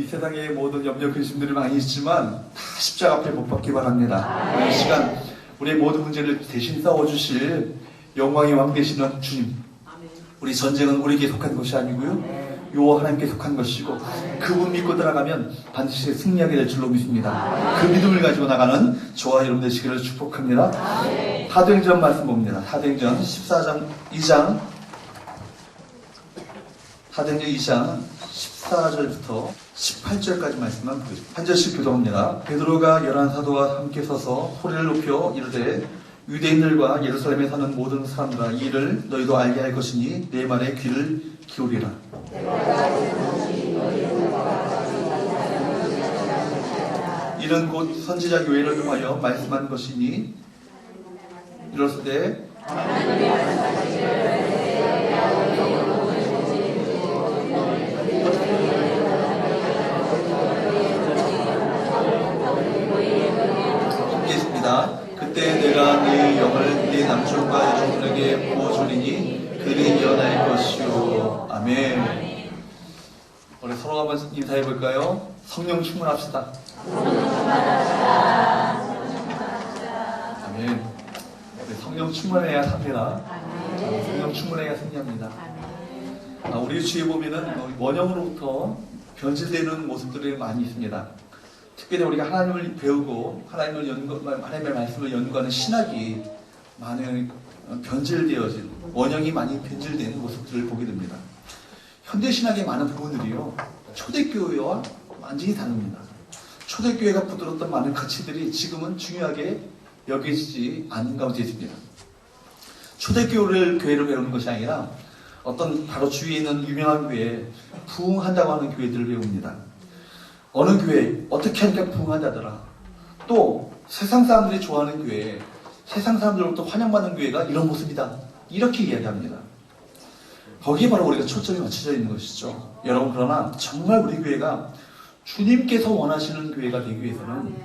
세상에 모든 염려 근심들이 많이 있지만 다 십자가 앞에 못 박기 바랍니다. 이 시간 우리의 모든 문제를 대신 싸워주실 영광의 왕 되시는 주님, 우리 전쟁은 우리에게 속한 것이 아니고요 요 하나님께 속한 것이고 그분 믿고 들어가면 반드시 승리하게 될 줄로 믿습니다. 그 믿음을 가지고 나가는 저와 여러분 되시기를 축복합니다. 사도행전 말씀 봅니다. 사도행전 2장 14절부터 18절까지 말씀만 보겠습니다. 한 절씩 교독합니다. 베드로가 11사도와 함께 서서 소리를 높여 이르되 유대인들과 예루살렘에 사는 모든 사람들아, 이 일을 너희도 알게 할 것이니 내 말에 귀를 기울이라. 이는 곧 선지자 요엘을 통하여 말씀한 것이니 이르시되 그때 내가 네 영을 네 남편과 여종들에게 부어주리니 그들이 일어날 것이요. 아멘. 우리 서로 한번 인사해 볼까요? 성령 충만합시다. 아멘. 성령 충만해야 삽니다. 성령 충만해야 승리합니다. 우리 주위에 보면은 원형으로부터 변질되는 모습들이 많이 있습니다. 특별히 우리가 하나님을 배우고 하나님의 말씀을 연구하는 신학이 많이 변질되어진, 원형이 많이 변질되는 모습들을 보게 됩니다. 현대신학의 많은 부분들이요 초대교회와 완전히 다릅니다. 초대교회가 붙들었던 많은 가치들이 지금은 중요하게 여겨지지 않는 가운데 있습니다. 초대교회를 배우는 것이 아니라 어떤 바로 주위에 있는 유명한 교회에 부흥한다고 하는 교회들을 배웁니다. 어느 교회 어떻게 하니까 부흥한다더라. 또 세상 사람들이 좋아하는 교회, 세상 사람들로부터 환영받는 교회가 이런 모습이다. 이렇게 이야기합니다. 거기에 바로 우리가 초점이 맞춰져 있는 것이죠. 여러분, 그러나 정말 우리 교회가 주님께서 원하시는 교회가 되기 위해서는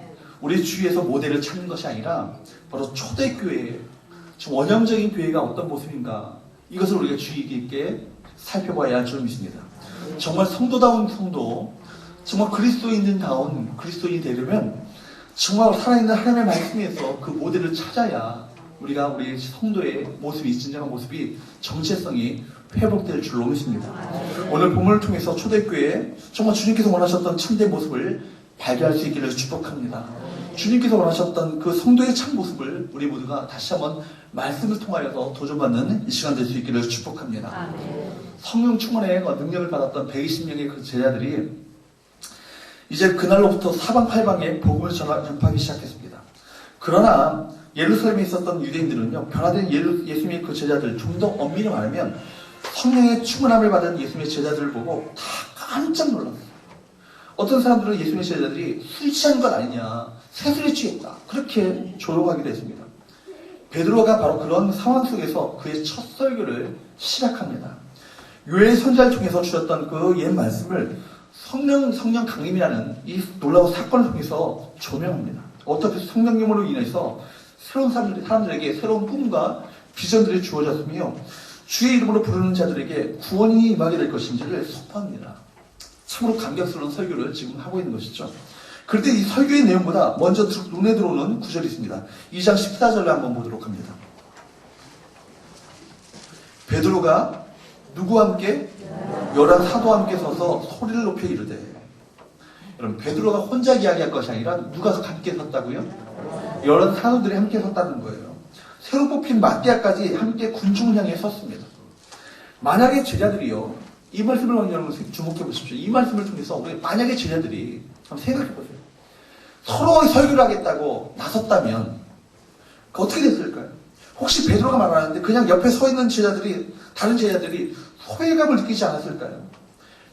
우리 주위에서 모델을 찾는 것이 아니라 바로 초대교회, 원형적인 교회가 어떤 모습인가, 이것을 우리가 주의 깊게 살펴봐야 할 줄 믿습니다. 정말 성도다운 성도, 정말 그리스도인다운 그리스도인이 되려면 정말 살아있는 하나님의 말씀에서 그 모델을 찾아야 우리가 우리 성도의 모습이, 진정한 모습이, 정체성이 회복될 줄로 믿습니다. 오늘 본문을 통해서 초대교회에 정말 주님께서 원하셨던 참된 모습을 발견할 수 있기를 축복합니다. 주님께서 원하셨던 그 성도의 참 모습을 우리 모두가 다시 한번 말씀을 통하여서 도전받는 이 시간 될 수 있기를 축복합니다. 성령 충만의 능력을 받았던 120명의 그 제자들이 이제 그날로부터 사방팔방에 복음을 전파하기 시작했습니다. 그러나 예루살렘에 있었던 유대인들은요, 변화된 예수님의 그 제자들, 좀 더 엄밀히 말하면 성령의 충만함을 받은 예수님의 제자들을 보고 다 깜짝 놀랐어요. 어떤 사람들은 예수님의 제자들이 술 취한 것 아니냐, 새술에 취했다, 그렇게 조롱하기도 했습니다. 베드로가 바로 그런 상황 속에서 그의 첫 설교를 시작합니다. 요엘 선지자를 통해서 주셨던 그 옛 말씀을 성령 강림이라는 이 놀라운 사건을 통해서 조명합니다. 어떻게 성령님으로 인해서 새로운 사람들에게 새로운 꿈과 비전들이 주어졌으며 주의 이름으로 부르는 자들에게 구원이 임하게 될 것인지를 선포합니다. 참으로 감격스러운 설교를 지금 하고 있는 것이죠. 그럴 때 이 설교의 내용보다 먼저 눈에 들어오는 구절이 있습니다. 2장 14절을 한번 보도록 합니다. 베드로가 누구와 함께? 11 사도와 함께 서서 소리를 높여 이르되. 여러분, 베드로가 혼자 이야기할 것이 아니라 누가 함께 섰다고요? 11 사도들이 함께 섰다는 거예요. 새로 뽑힌 마띠아까지 함께 군중을 향해 섰습니다. 만약에 제자들이요, 이 말씀을 여러분 주목해 보십시오. 이 말씀을 통해서 우리 만약에 제자들이 한번 생각해 보세요. 서로 설교를 하겠다고 나섰다면 어떻게 됐을까요? 혹시 베드로가 말하는데 그냥 옆에 서 있는 제자들이, 다른 제자들이 소외감을 느끼지 않았을까요?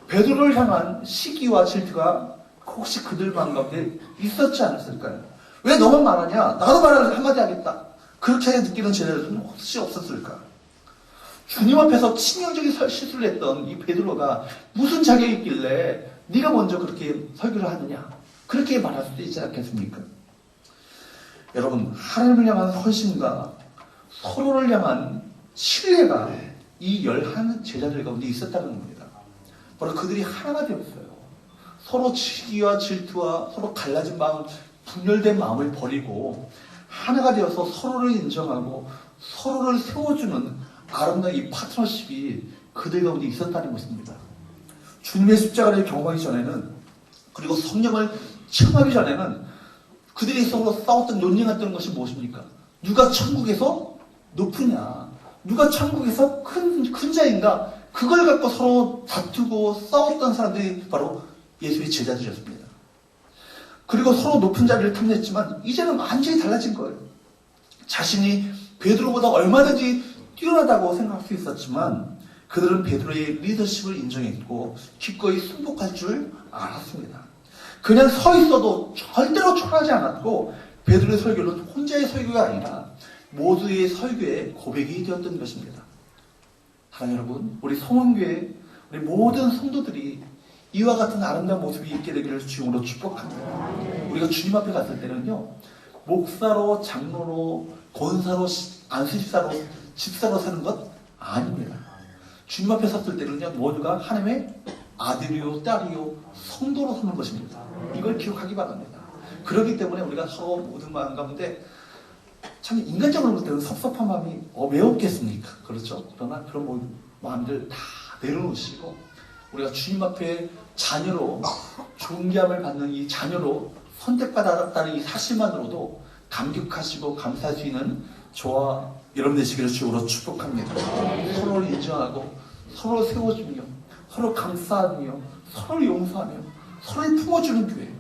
베드로를 향한 시기와 질투가 혹시 그들 마음 가운데 있었지 않았을까요? 왜 너만 말하냐? 나도 말을 한마디 하겠다. 그렇게 느끼는 제자들은 혹시 없었을까? 주님 앞에서 치명적인 실수를 했던 이 베드로가 무슨 자격이 있길래 네가 먼저 그렇게 설교를 하느냐? 그렇게 말할 수도 있지 않겠습니까? 여러분, 하나님을 향한 헌신과 서로를 향한 신뢰가 이 11 제자들 가운데 있었다는 겁니다. 바로 그들이 하나가 되었어요. 서로 시기와 질투와 서로 갈라진 마음, 분열된 마음을 버리고 하나가 되어서 서로를 인정하고 서로를 세워주는 아름다운 이 파트너십이 그들 가운데 있었다는 것입니다. 주님의 십자가를 경험하기 전에는, 그리고 성령을 체험하기 전에는 그들이 서로 싸웠던 논쟁했던 것이 무엇입니까? 누가 천국에서 높으냐, 누가 천국에서 큰 자인가, 그걸 갖고 서로 다투고 싸웠던 사람들이 바로 예수의 제자들이었습니다. 그리고 서로 높은 자리를 탐냈지만 이제는 완전히 달라진 거예요. 자신이 베드로보다 얼마든지 뛰어나다고 생각할 수 있었지만 그들은 베드로의 리더십을 인정했고 기꺼이 순복할 줄 알았습니다. 그냥 서 있어도 절대로 초라하지 않았고 베드로의 설교는 혼자의 설교가 아니라 모두의 설교의 고백이 되었던 것입니다. 사랑하는 여러분, 우리 성원교회 우리 모든 성도들이 이와 같은 아름다운 모습이 있게 되기를 주님으로 축복합니다. 우리가 주님 앞에 갔을 때는요, 목사로, 장로로, 권사로, 안수집사로, 집사로 사는 것 아닙니다. 주님 앞에 섰을 때는요, 모두가 하나님의 아들이요, 딸이요, 성도로 사는 것입니다. 이걸 기억하기 바랍니다. 그렇기 때문에 우리가 서로 모든 마음 가운데 참 인간적으로 볼 때는 섭섭한 마음이 왜 없겠습니까? 그렇죠? 그러나 그런 마음들 다 내려놓으시고 우리가 주님 앞에 자녀로 존귀함을 받는 이 자녀로 선택받았다는 이 사실만으로도 감격하시고 감사할 수 있는 저와 여러분 되시기를 주로 축복합니다. 서로를 인정하고 서로 세워주며 서로 감싸며 서로 용서하며 서로를 품어주는 교회.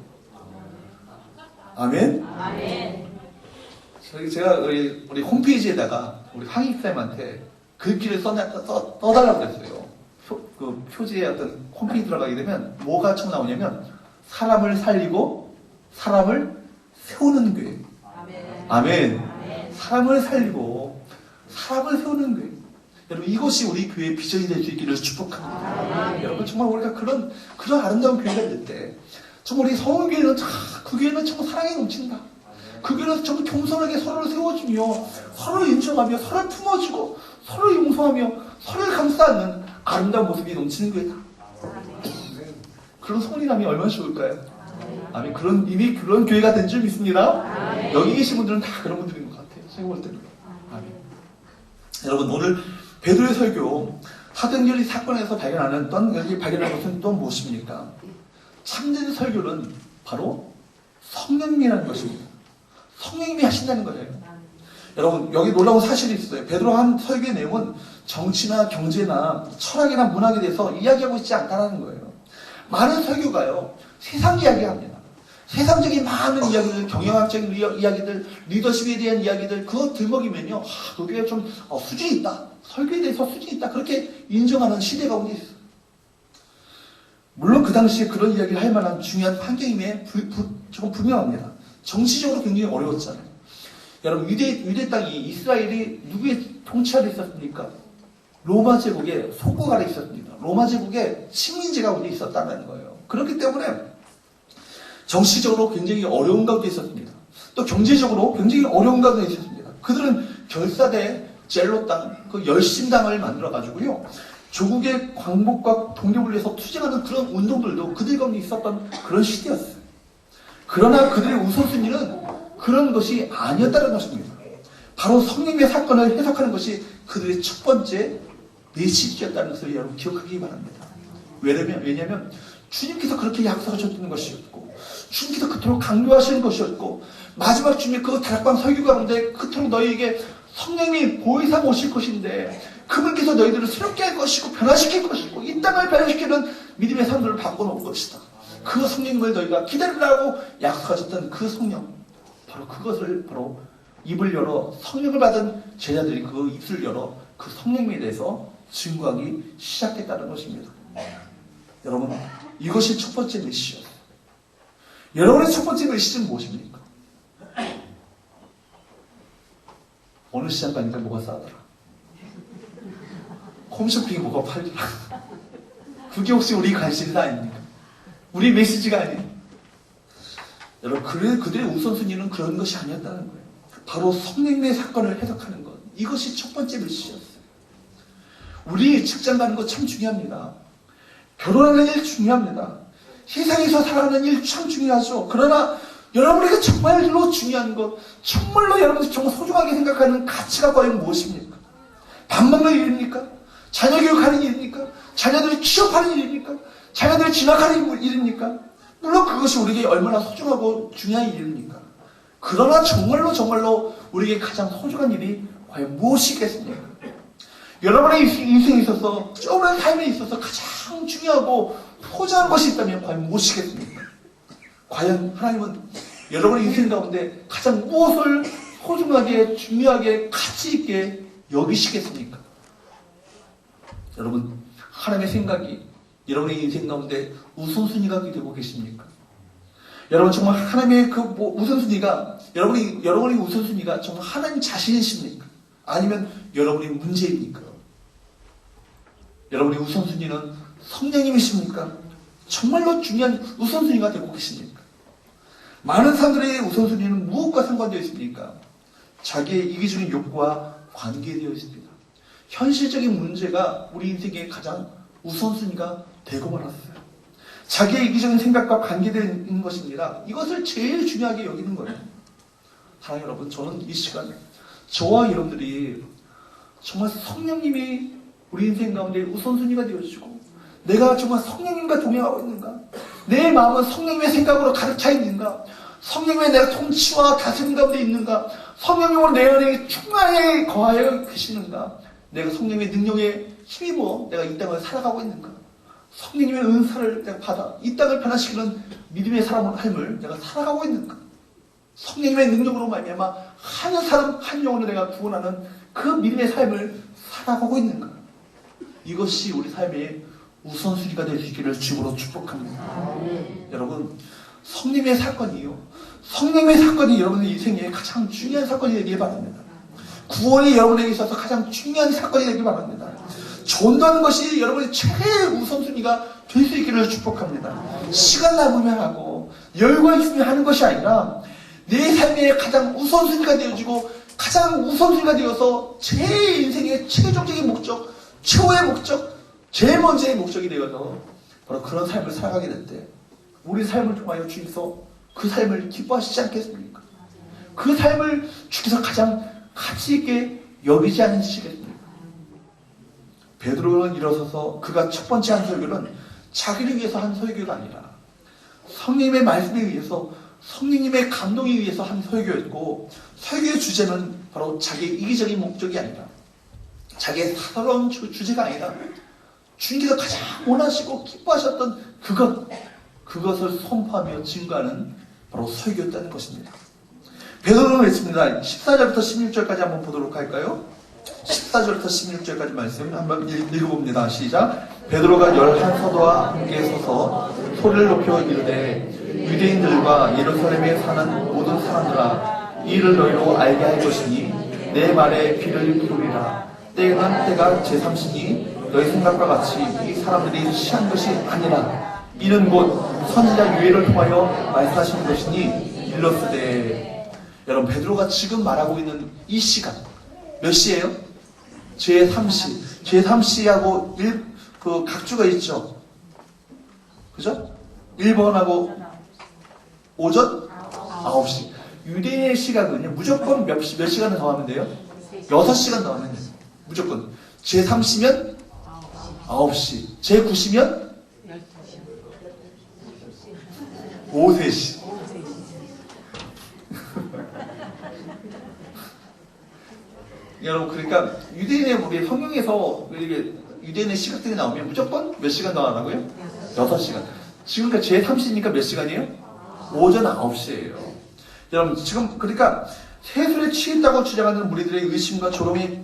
아멘. 아멘. 제가 우리 홈페이지에다가 우리 황익쌤한테 글귀를 써달라고 그랬어요. 그 표지에 어떤 홈페이지 들어가게 되면 뭐가 처음 나오냐면 사람을 살리고 사람을 세우는 교회. 아멘. 아멘. 아멘. 사람을 살리고 사람을 세우는 교회. 여러분, 이것이 우리 교회의 비전이 될 수 있기를 축복합니다. 아멘. 여러분, 정말 우리가 그런 아름다운 교회가 될 때 정말 우리 성원교회는 그 교회는 정말 사랑이 넘친다. 그 교회는 정말 겸손하게 서로를 세워주며 서로를 인정하며 서로를 품어주고 서로를 용서하며 서로를 감싸는 아름다운 모습이 넘치는 교회다. 그런 성리감이 얼마나 좋을까요? 아멘. 이미 그런 교회가 된 줄 믿습니다. 아멘. 여기 계신 분들은 다 그런 분들인 것 같아요. 제가 볼 때는. 아멘. 여러분, 오늘 베드로의 설교 사도행전 사건에서 여기 발견한 것은 또 무엇입니까? 참된 설교는 바로 성령님이라는 것입니다. 성령님이 하신다는 거예요. 여러분, 여기 놀라운 사실이 있어요. 베드로 한 설교의 내용은 정치나 경제나 철학이나 문학에 대해서 이야기하고 있지 않다는 거예요. 많은 설교가요, 세상 이야기합니다. 세상적인 많은 이야기들, 경영학적인 이야기들, 리더십에 대한 이야기들, 그거 들먹이면요, 그 교회가 좀 수준이 있다. 설교에 대해서 수준이 있다. 그렇게 인정하는 시대 가운데 있어요. 물론 그 당시에 그런 이야기를 할 만한 중요한 환경임에 조금 분명합니다. 정치적으로 굉장히 어려웠잖아요. 여러분, 유대 땅이, 이스라엘이 누구의 통치 아래 있었습니까? 로마 제국의 속국 아래 있었습니다. 로마 제국의 식민지 가운데 있었다는 거예요. 그렇기 때문에 정치적으로 굉장히 어려운 가운데 있었습니다. 또 경제적으로 굉장히 어려운 가운데 있었습니다. 그들은 결사대 젤로 땅, 그 열심당을 만들어가지고요, 조국의 광복과 독립을 위해서 투쟁하는 그런 운동들도 그들 가운데 있었던 그런 시대였어요. 그러나 그들의 우선순위는 그런 것이 아니었다는 것입니다. 바로 성령의 사건을 해석하는 것이 그들의 첫 번째 메시지였다는 것을 여러분 기억하기 바랍니다. 왜냐하면 주님께서 그렇게 약속하셨던 것이었고, 주님께서 그토록 강조하시는 것이었고, 마지막 주님의 그 다락방 설교 가운데 그토록 너희에게 성령이 보혜사 오실 것인데, 그분께서 너희들을 새롭게 할 것이고 변화시킬 것이고 이 땅을 변화시키는 믿음의 사람들을 바꿔놓을 것이다. 그 성령님을 너희가 기다리라고 약속하셨던 그 성령, 바로 그것을 바로 입을 열어, 성령을 받은 제자들이 그 입술을 열어 그 성령님에 대해서 증거하기 시작했다는 것입니다. 여러분, 이것이 첫 번째 메시지였어요. 여러분의 첫 번째 메시지는 무엇입니까? 어느 시장 가니까 뭐가 싸더라, 홈쇼핑에 뭐가 팔더라. 그게 혹시 우리 관심사 아닙니까? 우리 메시지가 아니에요. 여러분, 그들의 우선순위는 그런 것이 아니었다는 거예요. 바로 성령의 사건을 해석하는 것, 이것이 첫 번째 메시지였어요. 우리 직장 가는 거 참 중요합니다. 결혼하는 일 중요합니다. 세상에서 살아가는 일 참 중요하죠. 그러나 여러분에게 정말로 중요한 것, 정말로 여러분이 정말 소중하게 생각하는 가치가 과연 무엇입니까? 밥 먹는 일입니까? 자녀 교육하는 일입니까? 자녀들이 취업하는 일입니까? 자녀들이 진학하는 일입니까? 물론 그것이 우리에게 얼마나 소중하고 중요한 일입니까? 그러나 정말로 우리에게 가장 소중한 일이 과연 무엇이겠습니까? 여러분의 인생에 있어서, 좁은 삶에 있어서 가장 중요하고 소중한 것이 있다면 과연 무엇이겠습니까? 과연 하나님은 여러분의 인생 가운데 가장 무엇을 소중하게, 중요하게, 가치 있게 여기시겠습니까? 여러분, 하나님의 생각이 여러분의 인생 가운데 우선순위가 되고 계십니까? 여러분, 정말 하나님의 그 우선순위가, 여러분의 우선순위가 정말 하나님 자신이십니까? 아니면 여러분의 문제입니까? 여러분의 우선순위는 성령님이십니까? 정말로 중요한 우선순위가 되고 계십니까? 많은 사람들의 우선순위는 무엇과 상관되어 있습니까? 자기의 이기적인 욕구와 관계되어 있습니다. 현실적인 문제가 우리 인생의 가장 우선순위가 되고 말았어요. 자기의 이기적인 생각과 관계되어 있는 것입니다. 이것을 제일 중요하게 여기는 거예요. 사랑하는 여러분, 저는 이 시간에 저와 여러분들이 정말 성령님이 우리 인생 가운데 우선순위가 되어주시고, 내가 정말 성령님과 동행하고 있는가? 내 마음은 성령님의 생각으로 가득 차 있는가? 성령님의 내가 통치와 다스림 가운데 있는가? 성령님으로 내 안에 충만히 거하여 계시는가? 내가 성령님의 능력에 힘입어 내가 이 땅을 살아가고 있는가? 성령님의 은사를 내가 받아 이 땅을 변화시키는 믿음의 삶을 내가 살아가고 있는가? 성령님의 능력으로 말미암아 한 사람 한 영혼을 내가 구원하는 그 믿음의 삶을 살아가고 있는가? 이것이 우리 삶의 우선순위가 될 수 있기를 주로 축복합니다. 여러분, 성령의 사건이요, 성령의 사건이 여러분의 인생에 가장 중요한 사건이 되길 바랍니다. 구원이 여러분에게 있어서 가장 중요한 사건이 되길 바랍니다. 전도하는 것이 여러분의 최고의 우선순위가 될 수 있기를 축복합니다. 시간 남으면 하고 여유가 있으면 하는 것이 아니라 내 삶의 가장 우선순위가 되어지고 가장 우선순위가 되어서 제 인생의 최종적인 목적, 최후의 목적, 제일 먼저의 목적이 되어서 바로 그런 삶을 살아가게 될 때 우리 삶을 통하여 주께서 그 삶을 기뻐하시지 않겠습니까? 그 삶을 주께서 가장 가치 있게 여기지 않으시겠습니까? 베드로는 일어서서 그가 첫 번째 한 설교는 자기를 위해서 한 설교가 아니라 성령님의 말씀에 의해서, 성령님의 감동에 의해서 한 설교였고, 설교의 주제는 바로 자기의 이기적인 목적이 아니라, 자기의 사사로운 주제가 아니라 주님께서 가장 원하시고 기뻐하셨던 그것을 선포하며 증거하는 바로 설교였다는 것입니다. 베드로는 외칩니다. 14절부터 16절까지 한번 보도록 할까요? 14절부터 16절까지 말씀 한번 읽어봅니다. 시작. 베드로가 11사도와 함께 서서 소리를 높여 이르되 유대인들과 예루살렘에 사는 모든 사람들아, 이 일을 너희로 알게 할 것이니 내 말에 귀를 기울이라. 때가 제3시니 너희 생각과 같이 이 사람들이 취한 것이 아니라 이는 곧 선지자 유엘을 통하여 말씀하시는 것이니 일렀으되. 여러분, 베드로가 지금 말하고 있는 이 시간 몇 시예요? 제3시. 제3시하고 그 각주가 있죠. 그죠? 1번하고 오전 9시. 유대인의 시각은요, 무조건 몇 시간을 더 하면 돼요? 6시간 더 하면 돼요. 무조건. 제3시면 9시. 제9시면 12시. 3시. 여러분, 그러니까 유대인의 우리 성경에서 이렇게 유대인의 시각들이 나오면 무조건 몇 시간 더 하라고요? 6시간. 지금 제3시니까 몇 시간이에요? 오전 9시예요. 여러분, 지금 그러니까 세술에 취했다고 주장하는 무리들의 의심과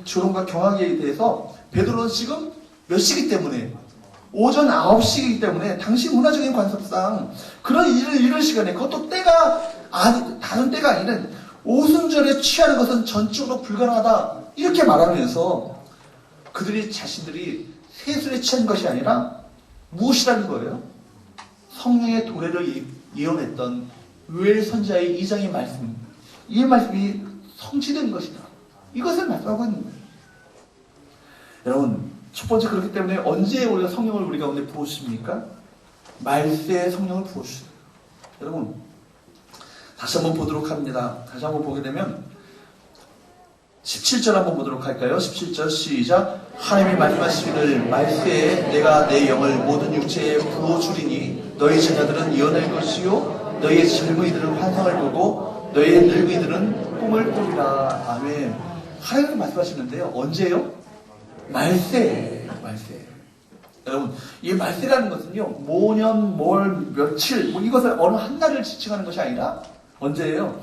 조롱과 경악에 대해서 베드로는 지금 몇 시기 때문에 오전 9시이기 때문에 당시 문화적인 관습상 그런 이런 시간에, 그것도 다른 때가 아니는 오순절에 취하는 것은 전적으로 불가능하다, 이렇게 말하면서 그들이 자신들이 세술에 취한 것이 아니라 무엇이라는 거예요? 성령의 도래를 예언했던 요엘 선지자의 2장의 말씀, 이 말씀이 성취된 것이다, 이것을 말씀하고 있는 거예요. 여러분, 첫 번째, 그렇기 때문에 언제 우리가 성령을 우리 가운데 부어주십니까? 말세에 성령을 부어주세요. 여러분, 다시 한번 보도록 합니다. 다시 한번 보게 되면 17절 한번 보도록 할까요? 17절 시작. 하나님이 말씀하시기를 말세에 내가 내 영을 모든 육체에 부어주리니 너희 자녀들은 예언할 것이요 너희의 젊은이들은 환상을 보고 너희의 늙은이들은 꿈을 꾸리라. 아멘. 하나님이 말씀하시는데요. 언제요? 말세. 여러분, 이 말세라는 것은요, 모년, 며칠, 이것을 어느 한 날을 지칭하는 것이 아니라 언제예요?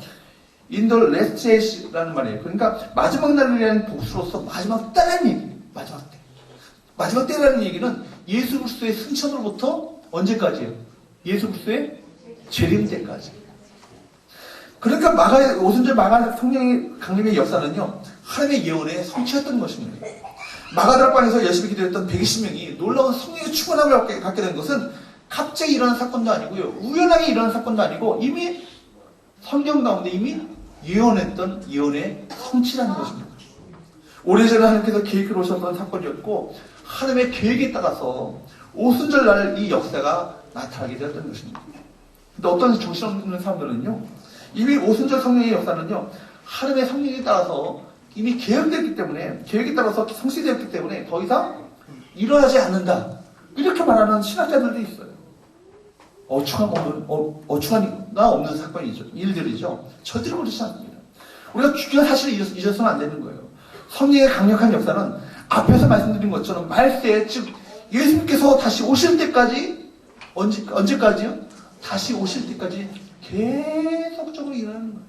In the last days라는 말이에요. 그러니까 마지막 날이라는 복수로서 마지막 때라는 얘기예요. 마지막 때. 마지막 때라는 얘기는 예수 그리스도의 승천으로부터 언제까지예요? 예수 그리스도의 재림 때까지. 그러니까 오순절 마가 성령의 강림의 역사는요, 하나님의 예언에 성취했던 것입니다. 마가다락방에서 열심히 기도했던 120명이 놀라운 성령의 충만함을 받게 된 것은 갑자기 일어난 사건도 아니고요, 우연하게 일어난 사건도 아니고 이미 성경 가운데 이미 예언했던 예언의 성취라는 것입니다. 오래전에 하나님께서 계획해 오셨던 사건이었고 하나님의 계획에 따라서 오순절 날 이 역사가 나타나게 되었던 것입니다. 근데 어떤 정신없는 사람들은요, 이미 오순절 성령의 역사는요, 하나님의 성령에 따라서 이미 계획에 따라서 성취되었기 때문에 더 이상 일어나지 않는다, 이렇게 말하는 신학자들도 있어요. 어처구니가 없는 사건이죠. 일들이죠. 절대로 그렇지 않습니다. 우리가 중요한 사실을 잊어서는 안 되는 거예요. 성령의 강력한 역사는 앞에서 말씀드린 것처럼 말세, 즉 예수님께서 다시 오실 때까지, 언제까지요? 다시 오실 때까지 계속적으로 일어나는 거예요.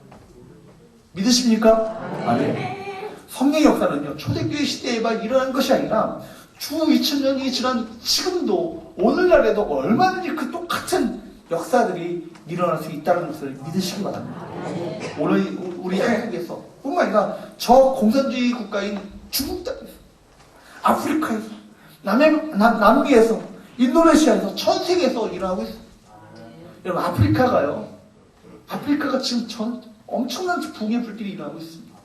믿으십니까? 아멘. 성령의 역사는요, 초대교회 시대에만 일어난 것이 아니라 주 2000년이 지난 지금도 오늘날에도 얼마든지 그 똑같은 역사들이 일어날 수 있다는 것을 믿으시기 바랍니다. 오늘 우리 한국에서 뿐만 아니라 저 공산주의 국가인 중국 땅에서, 아프리카에서, 남미에서, 인도네시아에서, 전 세계에서 일어나고 있어요. 여러분, 아프리카가 지금 엄청난 부흥의 불길이 일어나고 있습니다.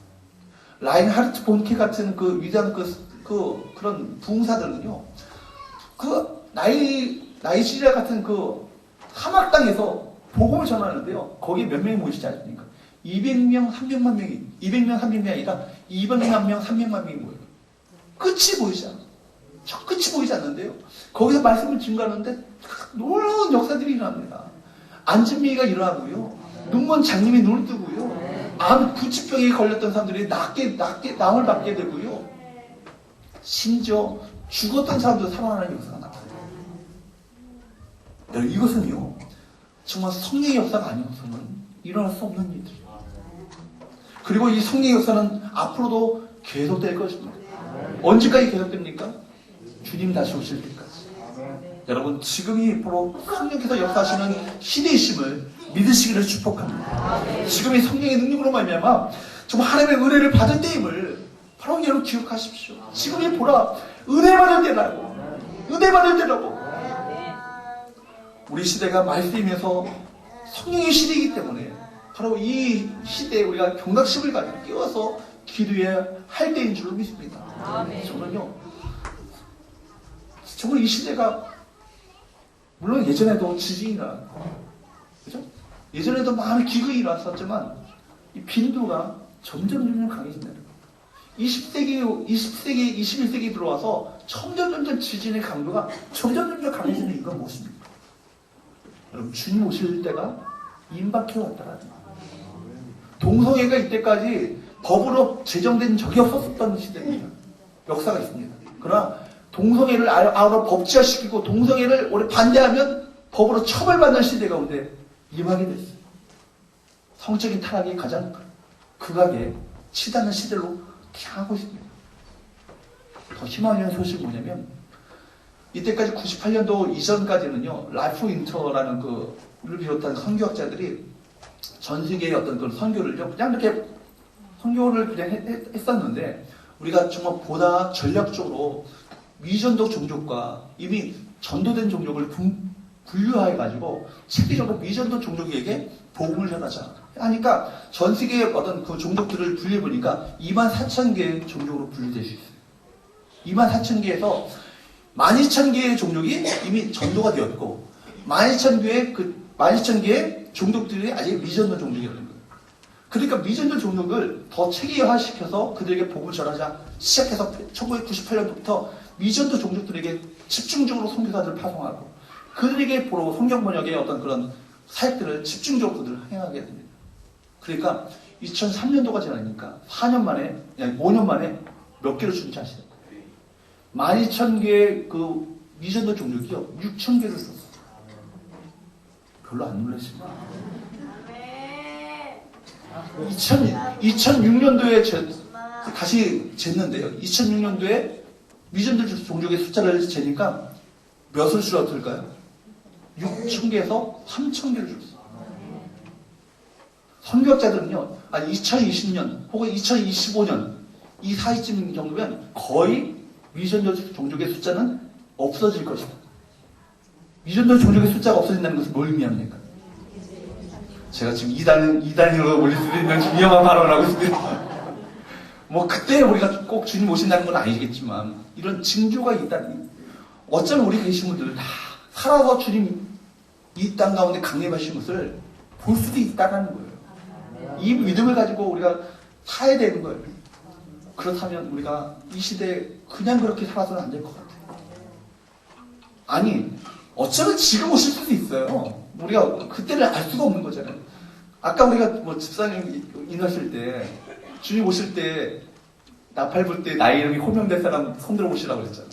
라인하르트 본케 같은 그 위대한 그런 부흥사들은요, 나이지리아 같은 그 사막 땅에서 복음을 전하는데요, 거기에 몇 명이 모이시지 않습니까? 200명, 300만 명이, 200명, 300명이 아니라 200만 명, 300만 명이 모여요. 끝이 보이지 않는데요, 거기서 말씀을 증거하는데 놀라운 역사들이 일어납니다. 안진미가 일어나고요, 눈먼 장님이 눈을 뜨고요, 암 구치병에 걸렸던 사람들이 낫게 나음을 받게 되고요, 심지어 죽었던 사람도 살아나는 역사가 나타나요. 여러분, 이것은요, 정말 성령의 역사가 아니어서는 일어날 수 없는 일들이에요. 그리고 이 성령의 역사는 앞으로도 계속될 것입니다. 언제까지 계속됩니까? 주님 다시 오실 때까지. 여러분, 지금이 바로 성령께서 역사하시는 시대이심을 믿으시기를 축복합니다. 지금이 성령의 능력으로 말미암아 정말 하나님의 은혜를 받을 때임을 바로 여러분 기억하십시오. 지금이 보라, 은혜 받을 때라고. 은혜 받을 때라고. 우리 시대가 말씀이면서 성령의 시대이기 때문에 바로 이 시대에 우리가 경각심을 가지고 끼워서 기도해야 할 때인 줄로 믿습니다. 저는요, 정말 이 시대가 물론 예전에도 지진이 일어났고, 그죠? 예전에도 많은 기근이 일어났었지만 이 빈도가 점점 강해진다는 거예요. 20세기, 21세기 들어와서 점점 지진의 강도가 점점 강해지는 이유가 무엇입니까? 여러분, 주님 오실 때가 임박해 왔다라는 거예요. 동성애가 이때까지 법으로 제정된 적이 없었던 시대입니다. 역사가 있습니다. 그러나 동성애를 아우러 법제화시키고 동성애를 오래 반대하면 법으로 처벌받는 시대 가운데 임하게 됐어요. 성적인 타락이 가장 극악에 치닫는 시대로 향하고 있습니다. 더 희망적인 소식이 뭐냐면 이때까지 98년도 이전까지는요, 라이프 인터라는 그를 비롯한 선교학자들이 전 세계의 어떤 그런 선교를요, 그냥 이렇게 선교를 그냥 했었는데, 우리가 정말 보다 전략적으로 미전도 종족과 이미 전도된 종족을 분류해가지고 체계적으로 미전도 종족에게 복음을 전하자 하니까 전 세계의 어떤 그 종족들을 분류해보니까 24,000개의 종족으로 분류될 수 있어요. 24,000개에서 12,000개의 종족이 이미 전도가 되었고 12,000개의 종족들이 아직 미전도 종족이라는 거예요. 그러니까 미전도 종족을 더 체계화시켜서 그들에게 복음을 전하자 시작해서 1998년부터 미전도 종족들에게 집중적으로 선교사들을 파송하고 그들에게 보러 성경 번역의 어떤 그런 사역들을 집중적으로 그들을 행하게 됩니다. 그러니까 2003년도가 지나니까 4년 만에, 5년 만에 몇 개를 준지 아시나요? 12,000개의 그 미전도 종족이요, 6,000개를 줬어요. 별로 안 놀라십니까? 2006년도에 다시 쟀는데요. 2006년도에 미전도 종족의 숫자를 재니까 몇을 줄었을까요? 6,000개에서 3,000개를 줄었어요. 선교학자들은요, 2020년 혹은 2025년 이 사이쯤 정도면 거의 미전도 종족의 숫자는 없어질 것이다. 미전도 종족의 숫자가 없어진다는 것은 뭘 의미합니까? 제가 지금 2단으로 올릴 수도 있는 위험한 발언을 하고 있습니다. 뭐 그때 우리가 꼭 주님 오신다는 건 아니겠지만 이런 징조가 있다니 어쩌면 우리 계신 분들 다 살아서 주님 이 땅 가운데 강림하신 것을 볼 수도 있다는 거예요. 이 믿음을 가지고 우리가 사야 되는 거예요. 그렇다면 우리가 이 시대에 그냥 그렇게 살아서는 안 될 것 같아요. 아니, 어쩌면 지금 오실 수도 있어요. 우리가 그때를 알 수가 없는 거잖아요. 아까 우리가 뭐 집사님 인하실 때 주님 오실 때 나팔 불 때 나의 이름이 호명될 사람 손 들어보시라고 그랬잖아요.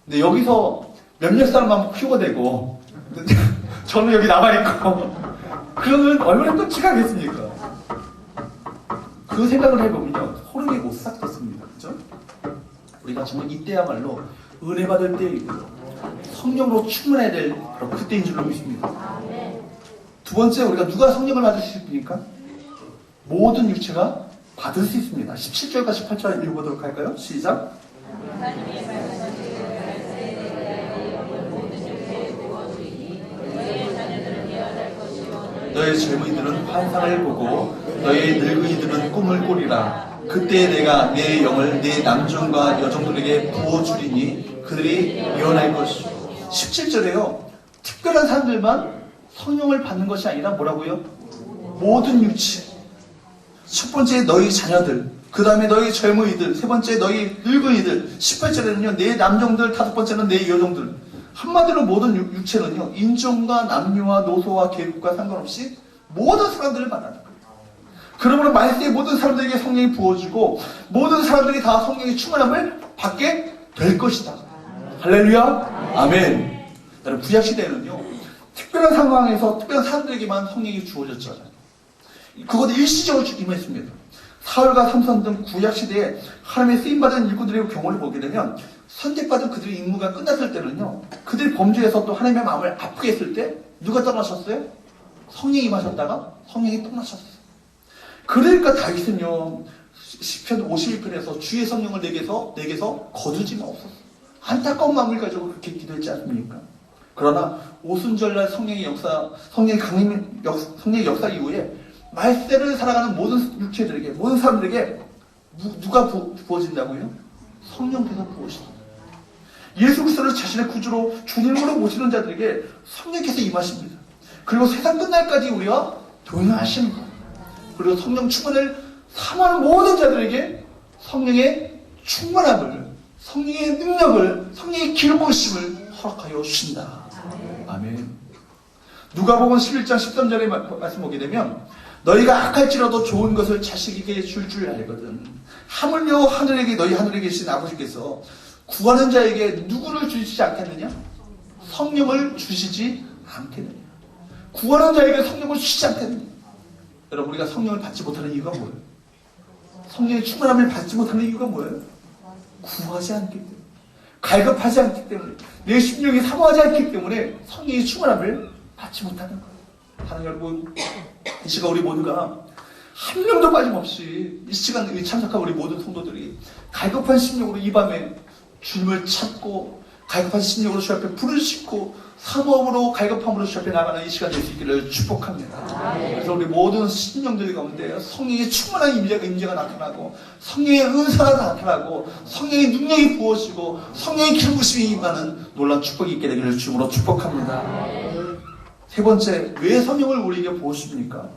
근데 여기서 몇몇 사람만 휴거되고 저는 여기 남아있고 그러면 얼마나 끔찍하겠습니까? 그 생각을 해보면요, 소름이 오싹 돋습니다. 그죠? 우리가 정말 이때야말로 은혜 받을 때이고요, 성령으로 충만해야 될 바로 그때인 줄로 믿습니다. 두 번째, 우리가 누가 성령을 받을 수 있습니까? 모든 육체가 받을 수 있습니다. 17절과 18절 읽어보도록 할까요? 시작. 너의 젊은이들은 환상을 보고 너의 늙은이들은 꿈을 꾸리라. 그때 내가 내 영을 내 남종과 여종들에게 부어주리니 그들이 예언할 것이요. 17절에요. 특별한 사람들만 성령을 받는 것이 아니라 뭐라고요? 모든 육체. 첫 번째 너희 자녀들, 그 다음에 너희 젊은이들, 세 번째 너희 늙은이들, 18절에는요 내 남종들, 다섯 번째는 내 여종들. 한마디로 모든 육체는요 인종과 남녀와 노소와 계급과 상관없이 모든 사람들을 만나는 거예요. 그러므로 말세에 모든 사람들에게 성령이 부어지고 모든 사람들이 다 성령의 충만함을 받게 될 것이다. 할렐루야. 아멘. 여러분, 구약시대에는요, 특별한 상황에서 특별한 사람들에게만 성령이 주어졌잖아요. 그것도 일시적으로 임했습니다. 사울과 삼손 등 구약시대에 하나님의 쓰임받은 일꾼들의 경우를 보게 되면 선택받은 그들의 임무가 끝났을 때는요, 그들이 범죄해서 또 하나님의 마음을 아프게 했을 때 누가 떠나셨어요? 성령이 임하셨다가 성령이 떠나셨어요. 그러니까 다윗은요, 시편 51편에서 주의 성령을 내게서 거두지 마옵소서. 안타까운 마음을 가지고 그렇게 기도했지 않습니까? 그러나 오순절날 성령의 역사 이후에 말세를 살아가는 모든 육체들에게, 모든 사람들에게 누가 부어진다고요? 성령께서 부어진다. 예수 그리스도를 자신의 구주로 주님으로 모시는 자들에게 성령께서 임하십니다. 그리고 세상 끝날까지 우리와 동행하시는 거예요. 그리고 성령 충만을 사모하는 모든 자들에게 성령의 충만함을, 성령의 능력을, 성령의 기름부으심을 허락하여 주신다. 아멘. 누가복음 11장 13절에 말씀 보게 되면 너희가 악할지라도 좋은 것을 자식에게 줄 알거든. 하물며 너희 하늘에 계신 아버지께서 구하는 자에게 누구를 주시지 않겠느냐? 성령을 주시지 않겠느냐? 구하는 자에게 성령을 주시지 않겠느냐? 여러분, 우리가 성령을 받지 못하는 이유가 뭐예요? 성령의 충만함을 받지 못하는 이유가 뭐예요? 구하지 않기 때문에, 갈급하지 않기 때문에, 내 심령이 사모하지 않기 때문에 성령의 충만함을 받지 못하는 거예요. 하나님 여러분, 이 시간 우리 모두가 한 명도 빠짐없이 이 시간 참석한 우리 모든 성도들이 갈급한 심령으로 이 밤에 주님을 찾고 갈급한 심령으로 주 앞에 불을 싣고 사모함으로 갈급함으로 주 앞에 나가는 이 시간 될 수 있기를 축복합니다. 그래서 우리 모든 심령들 가운데 성령의 충만한 임재가 나타나고 성령의 은사가 나타나고 성령의 능력이 부어지고 성령의 기름 부심이 임하는 놀라운 축복이 있게 되기를 주님으로 축복합니다. 세 번째, 왜 성령을 우리에게 부어주십니까?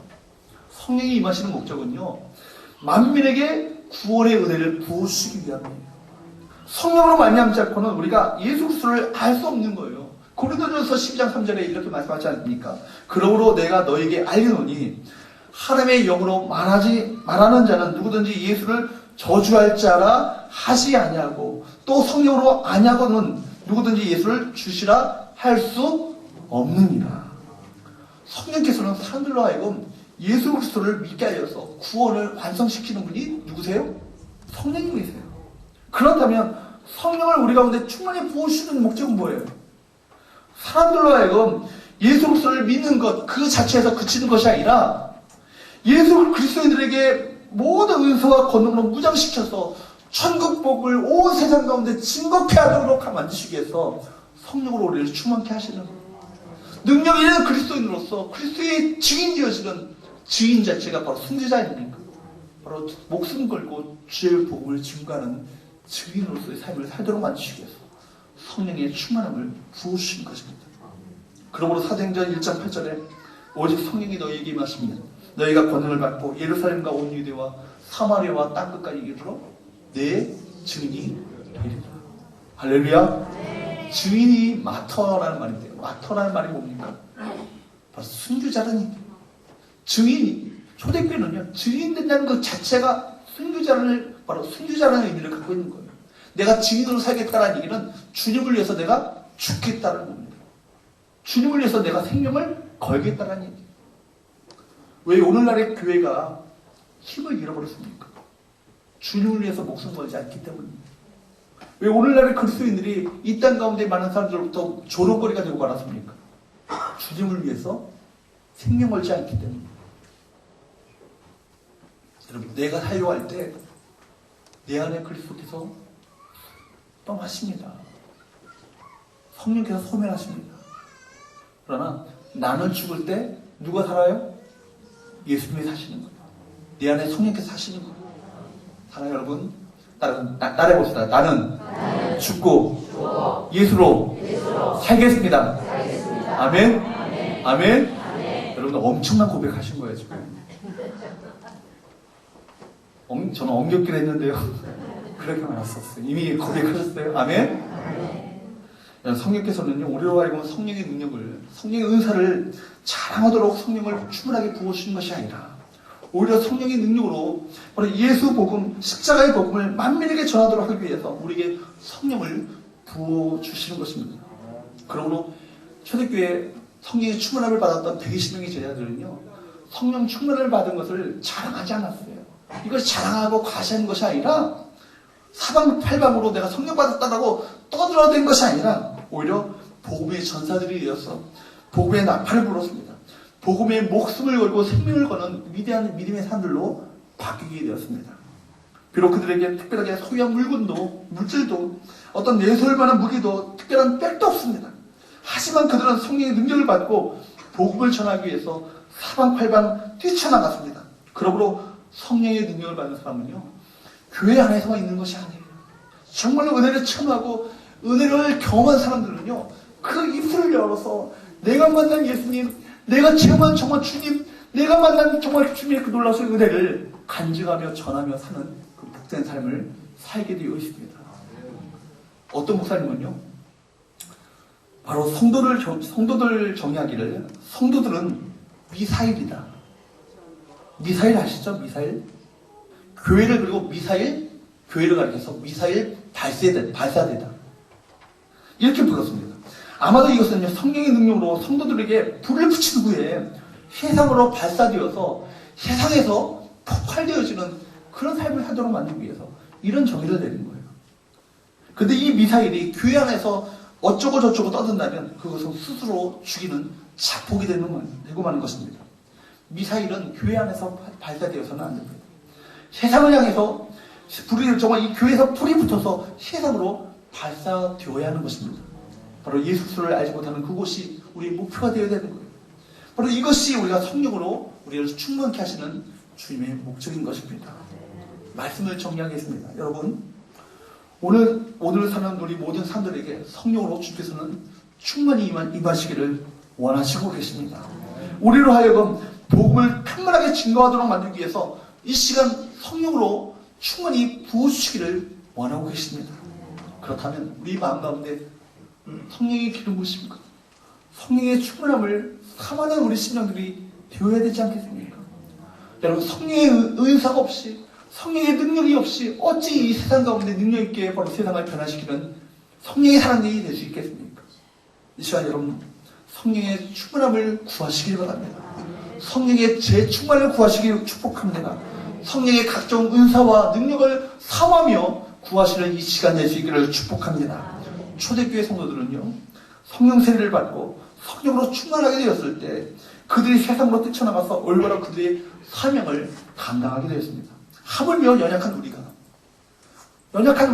성령이 임하시는 목적은요, 만민에게 구원의 은혜를 부어주시기 위함이에요. 성령으로 말미암지 않고는 우리가 예수 그리스도를 알 수 없는 거예요. 고린도전서 12장 3절에 이렇게 말씀하지 않습니까? 그러므로 내가 너에게 알리노니 하나님의 영으로 말하는 자는 누구든지 예수를 저주할 자라 하지 아니하고 또 성령으로 아니하고는 누구든지 예수를 주시라 할 수 없느니라. 성령께서는 사람들로 하여금 예수 그리스도를 믿게 하여서 구원을 완성시키는 분이 누구세요? 성령님이세요. 그렇다면 성령을 우리 가운데 충만히 부어주시는 목적은 뭐예요? 사람들로 하여금 예수 그리스도를 믿는 것 그 자체에서 그치는 것이 아니라 예수 그리스도인들에게 모든 은사와 권능으로 무장시켜서 천국 복을 온 세상 가운데 증거케 하도록 만드시기 위해서 성령으로 우리를 충만케 하시는 거예요. 능력이 있는 그리스도인으로서 그리스도의 증인 되어지는 증인 자체가 바로 승리자 아닙니까? 바로 목숨 걸고 주의 복음을 증거하는 증인으로서의 삶을 살도록 만드시기 위해서 성령의 충만함을 부어주신 것입니다. 그러므로 사도행전 1장 8절에 오직 성령이 너희에게 임하시면 너희가 권능을 받고 예루살렘과 온 유대와 사마리아와 땅끝까지 이르러 내 증인이 되리라. 할렐루야. 증인이 마터라는 말인데요. 마터라는 말이 뭡니까? 바로 순교자라는 얘기예요. 증인이, 초대교회는요, 증인 된다는 것 자체가 바로 순교자라는 의미를 갖고 있는 거예요. 내가 증인으로 살겠다는 얘기는 주님을 위해서 내가 죽겠다는 겁니다. 주님을 위해서 내가 생명을 걸겠다는 얘기예요. 왜 오늘날의 교회가 힘을 잃어버렸습니까? 주님을 위해서 목숨 걸지 않기 때문입니다. 왜 오늘날의 그리스도인들이 이 땅 가운데 많은 사람들로부터 조롱거리가 되고 말았습니까? 주님을 위해서 생명 걸지 않기 때문입니다. 여러분, 내가 사유할 때 내 안에 그리스도께서 떠나십니다. 성령께서 소멸하십니다. 그러나 나는 죽을 때 누가 살아요? 예수님이 사시는 거예요. 내 안에 성령께서 사시는 거예요. 사랑하는 여러분, 따라해봅시다. 나는 죽고 예수로 살겠습니다. 아멘. 아멘. 여러분, 엄청난 고백하신 거예요, 지금. 저는 엉겹기를 했는데요. 그렇게 말았었어요. 이미 고백하셨어요. 아멘. 성령께서는요, 우리로 하여금 성령의 능력을, 성령의 은사를 자랑하도록 성령을 충분하게 부어주시는 것이 아니라 오히려 성령의 능력으로 바로 예수 복음, 십자가의 복음을 만민에게 전하도록 하기 위해서 우리에게 성령을 부어 주시는 것입니다. 그러므로 초대교회 성령의 충만함을 받았던 120명의 제자들은요, 성령 충만을 받은 것을 자랑하지 않았어요. 이걸 자랑하고 과시하는 것이 아니라 사방팔방으로 내가 성령 받았다라고 떠들어댄 것이 아니라 오히려 복음의 전사들이 되어서 복음의 나팔을 불었습니다. 복음의 목숨을 걸고 생명을 거는 위대한 믿음의 사람들로 바뀌게 되었습니다. 비록 그들에게 특별하게 소유한 물건도 물질도 어떤 내세울 만한 무기도 특별한 백도 없습니다. 하지만 그들은 성령의 능력을 받고 복음을 전하기 위해서 사방팔방 뛰쳐나갔습니다. 그러므로 성령의 능력을 받는 사람은요, 교회 안에서만 있는 것이 아니에요. 정말로 은혜를 체험하고 은혜를 경험한 사람들은요, 그 입술을 열어서 내가 만난 예수님, 내가 체험한 정말 주님, 내가 만난 정말 주님의 그 놀라운 은혜를 간증하며 전하며 사는 그 복된 삶을 살게 되어 있습니다. 어떤 목사님은요, 바로 성도들 정의하기를 성도들은 미사일이다. 미사일 아시죠? 미사일? 교회를 그리고 미사일, 교회를 가리켜서 미사일 발사대다. 이렇게 불렀습니다. 아마도 이것은요, 성령의 능력으로 성도들에게 불을 붙인 후에 세상으로 발사되어서 세상에서 폭발되어지는 그런 삶을 하도록 만들기 위해서 이런 정의를 내린 거예요. 근데 이 미사일이 교회 안에서 어쩌고 저쩌고 떠든다면 그것은 스스로 죽이는 자폭이 되고 마는 것입니다. 미사일은 교회 안에서 발사되어서는 안 됩니다. 세상을 향해서 정말 이 교회에서 불이 붙어서 세상으로 발사되어야 하는 것입니다. 바로 예수를 알지 못하는 그곳이 우리의 목표가 되어야 되는 거예요. 바로 이것이 우리가 성령으로 우리를 충만케 하시는 주님의 목적인 것입니다. 말씀을 정리하겠습니다. 여러분, 오늘 사는 우리 모든 사람들에게 성령으로 주께서는 충만히 임하시기를 원하시고 계십니다. 우리로 하여금 복음을 편만하게 증거하도록 만들기 위해서 이 시간 성령으로 충만히 부어주시기를 원하고 계십니다. 그렇다면 우리 마음 가운데 성령의 기름 부으심과 성령의 충만함을 삼하는 우리 신령들이 되어야 되지 않겠습니까? 여러분, 성령의 은사가 없이 성령의 능력이 없이 어찌 이 세상 가운데 능력 있게 바로 세상을 변화시키는 성령의 사람들이 될 수 있겠습니까? 이 시간 여러분, 성령의 충만함을 구하시길 바랍니다. 성령의 재충만을 구하시길 축복합니다. 성령의 각종 은사와 능력을 사모하며 구하시는 이 시간 될 수 있기를 축복합니다. 초대교회 성도들은요, 성령 세례를 받고 성령으로 충만하게 되었을 때 그들이 세상으로 뛰쳐나가서 올바로 그들의 사명을 감당하게 되었습니다. 하물며 연약한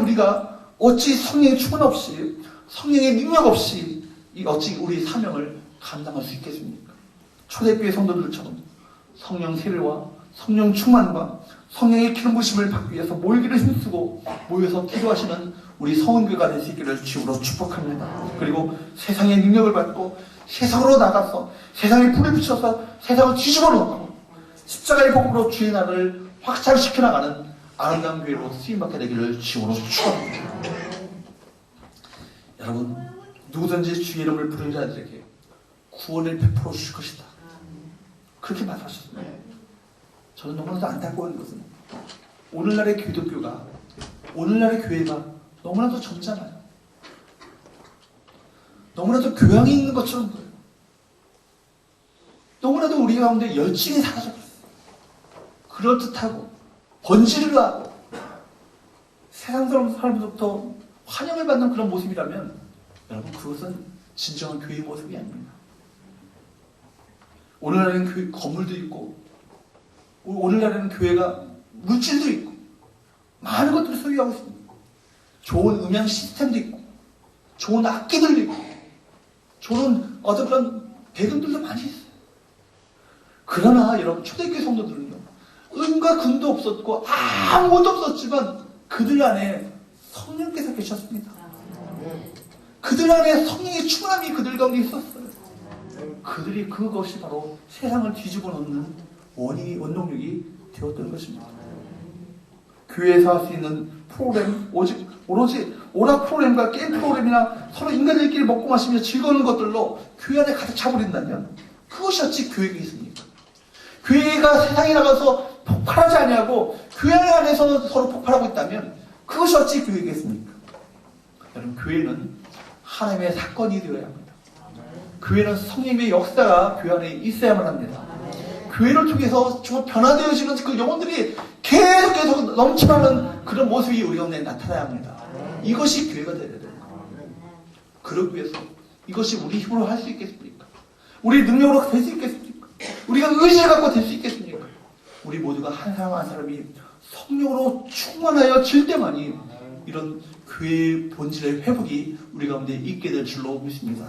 우리가 어찌 성령의 충만 없이 성령의 능력 없이 어찌 우리 사명을 감당할 수 있겠습니까? 초대교회 성도들처럼 성령 세례와 성령 충만과 성령의 기름 부으심을 받기 위해서 모이기를 힘쓰고 모여서 기도하시는 우리 성은교회가 될 수 있기를 주로 축복합니다. 그리고 세상의 능력을 받고 세상으로 나가서 세상에 불을 붙여서 세상을 뒤집어 놓고 십자가의 복음으로 주의 나라를 확장시켜 나가는 아름다운 교회로 쓰임받게 되기를 주로 축복합니다. 여러분, 누구든지 주의 이름을 부르는 자들에게 구원을 베풀어 주실 것이다. 그렇게 말하셨습니다. 저는 너무나도 안타까운 것은 오늘날의 기독교가, 오늘날의 교회가 너무나도 젊잖아요. 너무나도 교양이 있는 것처럼 보여요. 너무나도 우리 가운데 열정이 사라져버렸어요. 그럴듯하고 번지르르 하고 세상 사람들부터 환영을 받는 그런 모습이라면 여러분, 그것은 진정한 교회의 모습이 아닙니다. 오늘날에는 교회 건물도 있고, 오늘날에는 교회가 물질도 있고 많은 것들을 소유하고 있습니다. 좋은 음향 시스템도 있고 좋은 악기들도 있고 좋은 어떤 그런 배경들도 많이 있어요. 그러나 여러분, 초대교회 성도들은요, 은과 금도 없었고 아무것도 없었지만 그들 안에 성령께서 계셨습니다. 그들 안에 성령의 충만함이 그들 가운데 있었어요. 그들이 그것이 바로 세상을 뒤집어 놓는 원동력이 되었던 것입니다. 교회에서 할 수 있는 프로그램, 오로지 오락 프로그램과 게임 프로그램이나 서로 인간들끼리 먹고 마시며 즐거운 것들로 교회 안에 가득 차버린다면 그것이 어찌 교회가 있습니까? 교회가 세상에 나가서 폭발하지 아니하고 교회 안에서 서로 폭발하고 있다면 그것이 어찌 교회가 있습니까? 여러분, 교회는 하나님의 사건이 되어야 합니다. 교회는 성령의 역사가 교회 안에 있어야만 합니다. 교회를 통해서 정말 변화되어지는 그 영혼들이 계속 넘쳐나는 그런 모습이 우리 가운데 나타나야 합니다. 이것이 교회가 되어야 돼요. 그러기 위해서 이것이 우리 힘으로 할 수 있겠습니까? 우리 능력으로 될 수 있겠습니까? 우리가 의지를 갖고 될 수 있겠습니까? 우리 모두가 한 사람 한 사람이 성령으로 충만하여 질 때만이 이런 교회의 본질의 회복이 우리 가운데 있게 될 줄로 믿습니다.